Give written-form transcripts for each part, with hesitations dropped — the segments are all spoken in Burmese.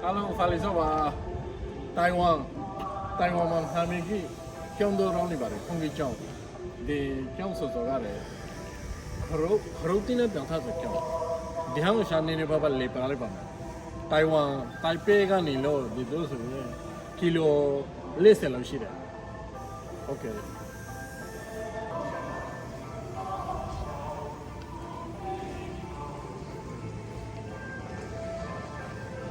အားလုံးဖာလီဆော့ပါတိုင်ဝမ်မှာဟာမင်ကြီးကျောင်းတော်ရောင်းနေပါတယ်ဖုန်ကြီးကျောင်းဒီကျောင်းစောကလည်းခရုတ်တင်းနဲ့ပြန်ထားဆိုကျောင်းဒီဟောင်းရှာနေနေပါလေပါလိုက်ပါမယ်တိုင်ဝမ်တိုင်ပေကနေလို့ဒီလိုဆိုရင်ကီလို40လောက်ရှိတယ်โอเค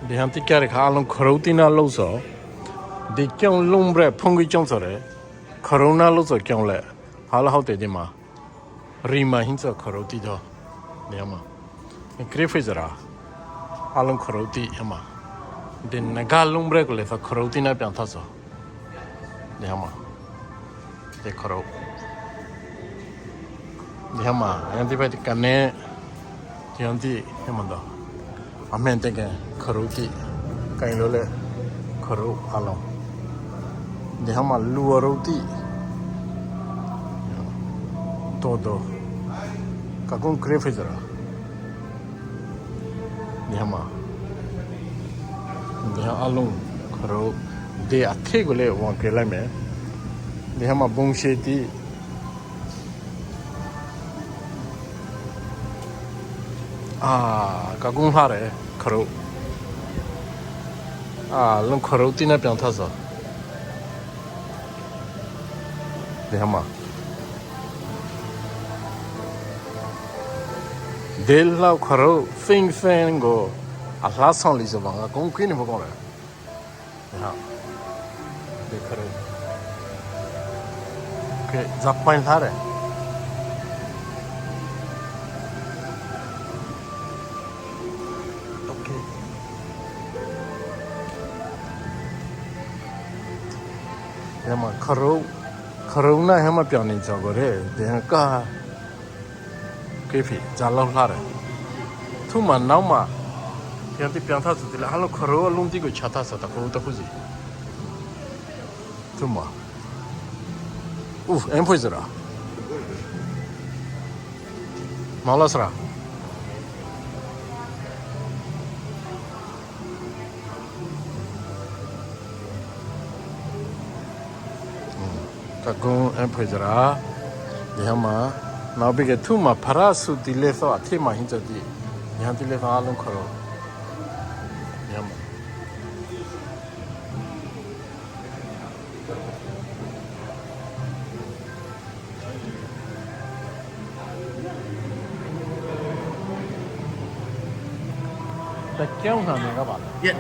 ဒီဟန်တိကရခါလုံးခရုတ်တင်းလောက်ဆိုဒီကျောင်းလုံးဘရဖုန်ကြီးကျောင်းဆိုတယ်ခရုဏလို့ဆိုကျောင်းလဲဟာလာဟုတ်တယ်ဒီမှာရီမာဟင်းဆိုခရုတ်တီတော့နေမှာခရစ်ဖေဇရာအလုံးခရုတ်တီအမဒီနဂါလုံးဘရကလည်းခရုတ်တီနဲ့ပြန်သဆိုနေမှာဒီခရုတ်နေမှာအန်တီဘက်ကနေဒီအန်တီဟမန်တော့အမန်တကခရုတ်တီကိုင်လို့လေခရုတ်အလုံးဒီမှာလူရုတ်တီtodo kakun krefezera nihama niha alung kharo de athe gole wan kelai me nihama bongshe ti kakun hare kharo lung kharo ti na pyan tha sa nihama Del lao kharo fin go a la son li so bang kong kwin ni mo kong la ha de kharo ke zapain tha re okay yama kharo na hama pyaw ni chaw go re de kaဖေးဂျာလောက်လာတယ်သူမနောက်မှာပြန်ပြန်ထားစုတယ်ဟာလို့ခရောအလုံးကြီးကိုချထားစတာကိုတခုစီသူမအမ်ဖွေးစရာမောလာစရာတကုံအမ်ဖွေးစရာဒီမှာနောက်ပြီးကသူ့မှာဖရာစုတီလေသောအထက်မှာဟင်းချက်ဒီညာတီလေအားလုံးခရောညမတကြောင်နာနေကပါလား